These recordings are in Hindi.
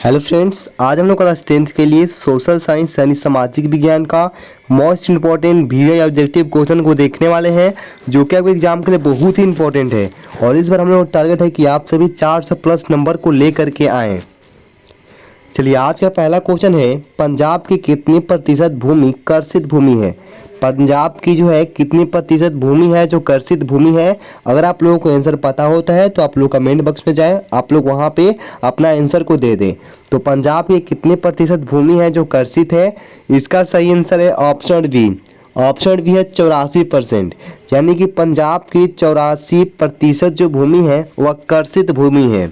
हेलो फ्रेंड्स, आज हम लोग क्लास 10th के लिए सोशल साइंस यानी सामाजिक विज्ञान का most important video objective question को देखने वाले हैं, जो कि आपके एग्जाम के लिए बहुत ही इंपॉर्टेंट है। और इस बार हम लोग टारगेट है कि आप सभी 400 प्लस नंबर को लेकर के आएँ। चलिए, आज का पहला क्वेश्चन है, पंजाब की कितनी प्रतिशत भूमि कर्षित भूमि है। पंजाब की जो है कितनी प्रतिशत भूमि है जो कर्षित भूमि है। अगर आप लोगों को आंसर पता होता है तो आप लोग कमेंट बॉक्स में जाएं, आप लोग वहां पे अपना आंसर को दे दें। तो पंजाब की कितनी प्रतिशत भूमि है जो कर्षित है। इसका सही आंसर है ऑप्शन बी। ऑप्शन बी है 84%, यानी कि पंजाब की 84% जो भूमि है वह कर्षित भूमि है।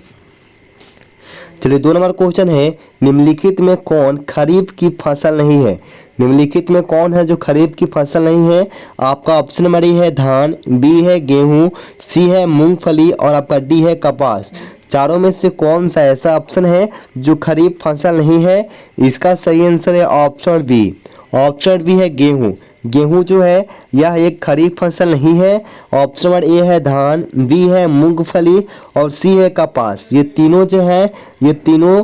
चलिए, 2 नंबर क्वेश्चन है, निम्नलिखित में कौन खरीफ की फसल नहीं है। निम्नलिखित में कौन है जो खरीफ की फसल नहीं है। आपका ऑप्शन नंबर ए है धान, बी है गेहूं, सी है मूंगफली और आपका डी है कपास। चारों में से कौन सा ऐसा ऑप्शन है जो खरीफ फसल नहीं है। इसका सही आंसर है ऑप्शन बी। ऑप्शन बी है गेहूं। गेहूं जो है यह एक खरीफ फसल नहीं है। ऑप्शन नंबर ए है धान, बी है मूंगफली और सी है कपास। ये तीनों जो है ये तीनों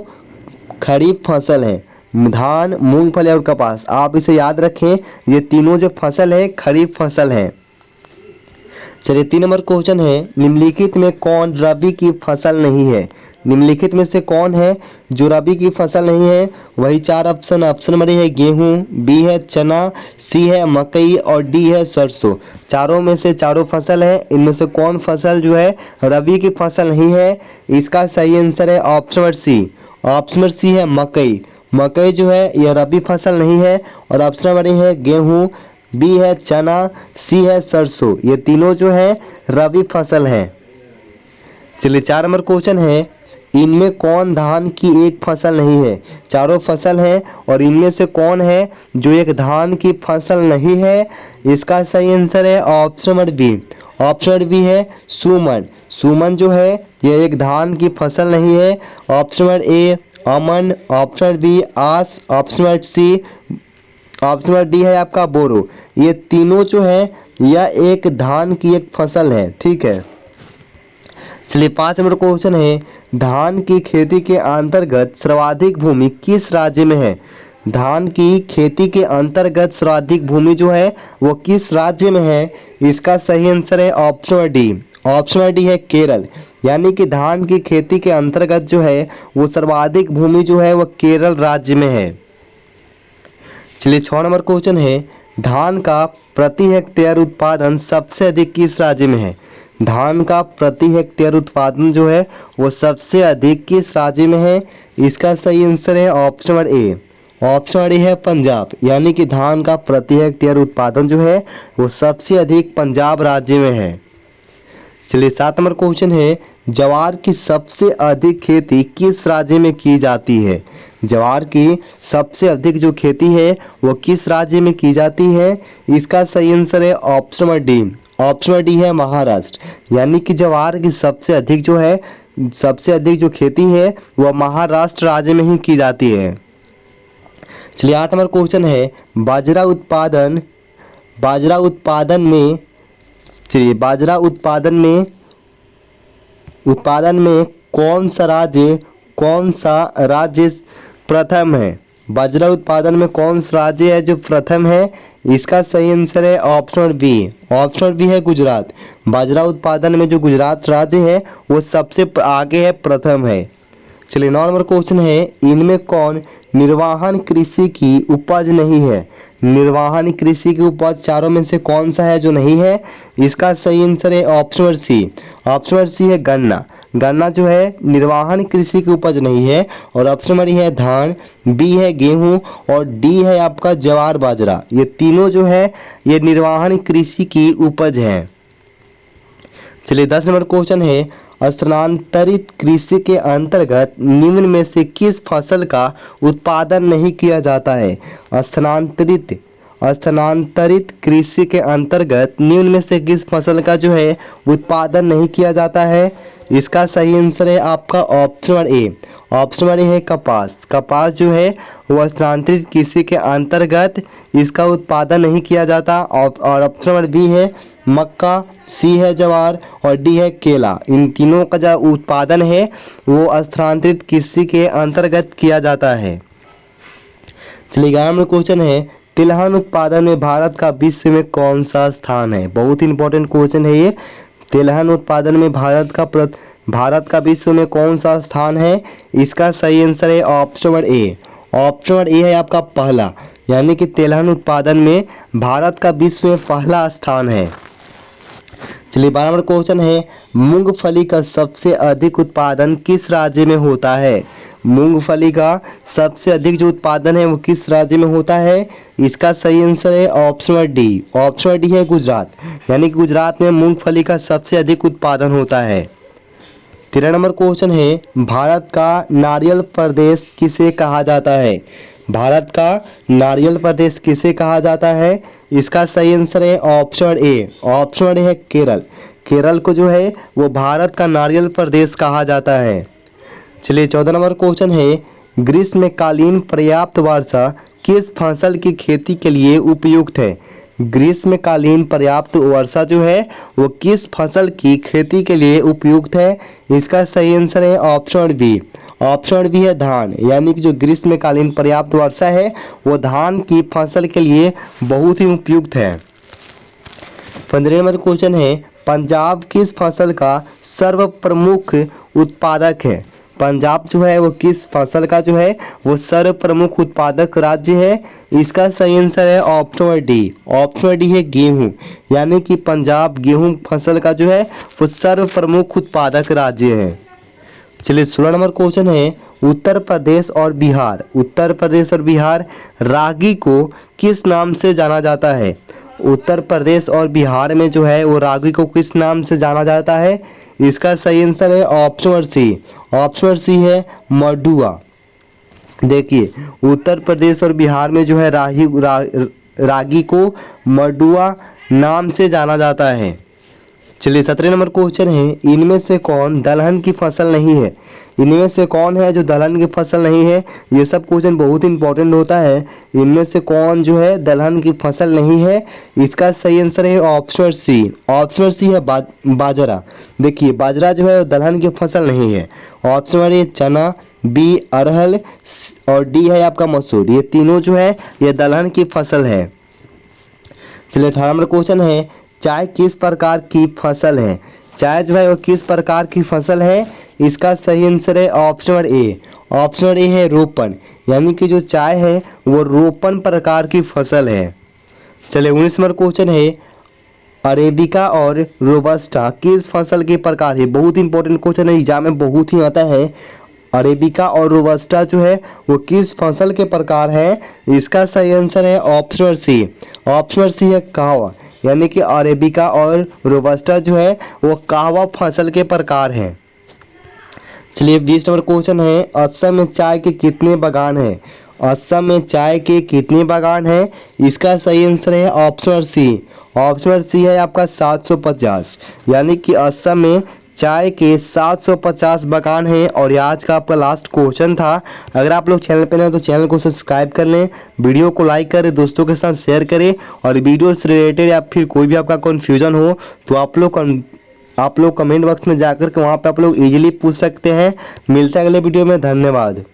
खरीफ फसल है। धान, मूंगफली और कपास, आप इसे याद रखें, ये तीनों जो फसल है खरीफ फसल है। चलिए, 3 नंबर क्वेश्चन है, निम्नलिखित में कौन रबी की फसल नहीं है। निम्नलिखित में से कौन है जो रबी की फसल नहीं है। वही 4 ऑप्शन। ऑप्शन नंबर ए है गेहूं, बी है चना, सी है मकई और डी है सरसों। चारों में से चारों फसल है, इनमें से कौन फसल जो है रबी की फसल नहीं है। इसका सही आंसर है option number C. Option number C है मकई। मकई जो है यह रबी फसल नहीं है। और ऑप्शन नंबर ए है गेहूं, बी है चना, सी है सरसों। ये तीनों जो है रबी फसल है। चलिए, 4 नंबर क्वेश्चन है, इनमें कौन धान की एक फसल नहीं है। चारों फसल है और इनमें से कौन है जो एक धान की फसल नहीं है। इसका सही आंसर है option number B. Option number B है सुमन। सुमन जो है यह एक धान की फसल नहीं है। ऑप्शन नंबर ए अमन, ऑप्शन बी आस, option number C, option number D है आपका बोरो। ये तीनों जो है यह एक धान की एक फसल है। ठीक है। चलिए, 5 नंबर क्वेश्चन है, धान की खेती के अंतर्गत सर्वाधिक भूमि किस राज्य में है। धान की खेती के अंतर्गत सर्वाधिक भूमि जो है वो किस राज्य में है। इसका सही आंसर है option number D. Option number D है केरल, यानी कि धान की खेती के अंतर्गत जो है वो सर्वाधिक भूमि जो है वो केरल राज्य में है। चलिए, 6 नंबर क्वेश्चन है, धान का प्रति हेक्टेयर उत्पादन सबसे अधिक किस राज्य में है। धान का प्रति हेक्टेयर उत्पादन जो है वो सबसे अधिक किस राज्य में है। इसका सही आंसर है ऑप्शन नंबर ए। ऑप्शन नंबर ए है पंजाब, यानी कि धान का प्रति हेक्टेयर उत्पादन जो है वो सबसे अधिक पंजाब राज्य में है। चलिए, 7 नंबर क्वेश्चन है, ज्वार की सबसे अधिक खेती किस राज्य में की जाती है। ज्वार की सबसे अधिक जो खेती है वो किस राज्य में की जाती है। इसका सही आंसर है option number D. Option number D है महाराष्ट्र, यानी कि ज्वार की सबसे अधिक जो है सबसे अधिक जो खेती है वह महाराष्ट्र राज्य में ही की जाती है। चलिए, 8 नंबर क्वेश्चन है, बाजरा उत्पादन में कौन सा राज्य प्रथम है। बाजरा उत्पादन में कौन सा राज्य है जो प्रथम है। इसका सही आंसर है ऑप्शन बी। ऑप्शन बी है गुजरात। बाजरा उत्पादन में जो गुजरात राज्य है वो सबसे आगे है, प्रथम है। चलिए, 9 नंबर क्वेश्चन है, इनमें कौन निर्वाहन कृषि की उपज नहीं है। निर्वाहन कृषि की उपज चारों में से कौन सा है जो नहीं है। इसका सही आंसर है option number C. Option number C है गन्ना। गन्ना जो है निर्वाहन कृषि की उपज नहीं है। और ऑप्शन नंबर है धान, बी है गेहूं और डी है आपका ज्वार बाजरा। ये तीनों जो है ये निर्वाहन कृषि की उपज है। चलिए, 10 नंबर क्वेश्चन है, स्थानांतरित कृषि के अंतर्गत निम्न में से किस फसल का उत्पादन नहीं किया जाता है। स्थानांतरित कृषि के अंतर्गत निम्न में से किस फसल का जो है उत्पादन नहीं किया जाता है। इसका सही आंसर है आपका ऑप्शन नंबर ए। ऑप्शन नंबर ए है कपास। कपास जो है वो स्थानांतरित कृषि के अंतर्गत इसका उत्पादन नहीं किया जाता। और ऑप्शन नंबर बी है मक्का, सी है ज्वार और डी है केला। इन तीनों का जो उत्पादन है वो स्थानांतरित कृषि के अंतर्गत किया जाता है। चलिए 11 नंबर क्वेश्चन है, तिलहन उत्पादन में भारत का विश्व में कौन सा स्थान है। बहुत ही इंपॉर्टेंट क्वेश्चन है ये। तिलहन उत्पादन में भारत का विश्व में कौन सा स्थान है। इसका सही आंसर है ऑप्शन नंबर ए। ऑप्शन नंबर ए है आपका पहला, यानी कि तिलहन उत्पादन में भारत का विश्व में पहला स्थान है। चलिए 12 नंबर क्वेश्चन है, मूंगफली का सबसे अधिक उत्पादन किस राज्य में होता है। मूंगफली का सबसे अधिक जो उत्पादन है वो किस राज्य में होता है। इसका सही आंसर है option number D. Option number D है गुजरात, यानी कि गुजरात में मूंगफली का सबसे अधिक उत्पादन होता है। 13 नंबर क्वेश्चन है, भारत का नारियल प्रदेश किसे कहा जाता है। भारत का नारियल प्रदेश किसे कहा जाता है। इसका सही आंसर है ऑप्शन ए। ऑप्शन है केरल। केरल को जो है वो भारत का नारियल प्रदेश कहा जाता है। चलिए 14 नंबर क्वेश्चन है, ग्रीष्मकालीन पर्याप्त वर्षा किस फसल की खेती के लिए उपयुक्त है। ग्रीष्मकालीन पर्याप्त वर्षा जो है वो किस फसल की खेती के लिए उपयुक्त है। इसका सही आंसर है ऑप्शन बी। ऑप्शन बी है धान, यानी कि जो ग्रीष्मकालीन पर्याप्त वर्षा है वो धान की फसल के लिए बहुत ही उपयुक्त है। 15 नंबर क्वेश्चन है, पंजाब किस फसल का सर्व प्रमुख उत्पादक है। पंजाब जो है वो किस फसल का जो है वो सर्व प्रमुख उत्पादक राज्य है। इसका सही आंसर है ऑप्शन डी। ऑप्शन डी है गेहूं, यानी कि पंजाब गेहूं फसल का जो है वो सर्व प्रमुख उत्पादक राज्य है। चलिए 16 नंबर क्वेश्चन है, उत्तर प्रदेश और बिहार रागी को किस नाम से जाना जाता है। उत्तर प्रदेश और बिहार में जो है वो रागी को किस नाम से जाना जाता है। इसका सही आंसर है ऑप्शन सी। ऑप्शन सी है मडुआ। देखिए उत्तर प्रदेश और बिहार में जो है रागी को मडुआ नाम से जाना जाता है। चलिए 17 नंबर क्वेश्चन है, इनमें से कौन दलहन की फसल नहीं है। इनमें से कौन है जो दलहन की फसल नहीं है। ये सब क्वेश्चन बहुत इंपॉर्टेंट होता है। इनमें से कौन जो है दलहन की फसल नहीं है। इसका सही आंसर है ऑप्शन सी। ऑप्शन सी है बाजरा। देखिए बाजरा जो है दलहन की फसल नहीं है। ऑप्शन है चना, बी अरहर और डी है आपका मसूर। ये तीनों जो है ये दलहन की फसल है। चलिए 18 नंबर क्वेश्चन है, चाय किस प्रकार की फसल है। चाय जो है वो किस प्रकार की फसल है। इसका सही आंसर है ऑप्शन नंबर ए। ऑप्शन नंबर ए है रोपण, यानी कि जो चाय है वो रोपण प्रकार की फसल है। चलिए 19 नंबर क्वेश्चन है, अरेबिका और रोबस्टा किस फसल के प्रकार है। बहुत इंपॉर्टेंट क्वेश्चन है, एग्जाम में बहुत ही आता है। अरेबिका और रोबस्टा जो है वो किस फसल के प्रकार है। इसका सही आंसर है ऑप्शन सी। ऑप्शन सी है कहवा, यानी कि अरेबिका और रोबस्टा जो है वो कहवा फसल के प्रकार हैं। चलिए 20 नंबर क्वेश्चन है, असम में चाय के कितने बागान हैं। असम में चाय के कितने बागान हैं। इसका सही आंसर है ऑप्शन सी। ऑप्शन सी है आपका 750, यानी कि असम में चाय के 750 बागान हैं। और ये आज का आपका लास्ट क्वेश्चन था। अगर आप लोग चैनल पर नए हो तो चैनल को सब्सक्राइब कर लें, वीडियो को लाइक करें, दोस्तों के साथ शेयर करें। और वीडियो से रिलेटेड या फिर कोई भी आपका कन्फ्यूजन हो तो आप लोग कमेंट बॉक्स में जाकर के वहाँ पे आप लोग इजीली पूछ सकते हैं। मिलते हैं अगले वीडियो में। धन्यवाद।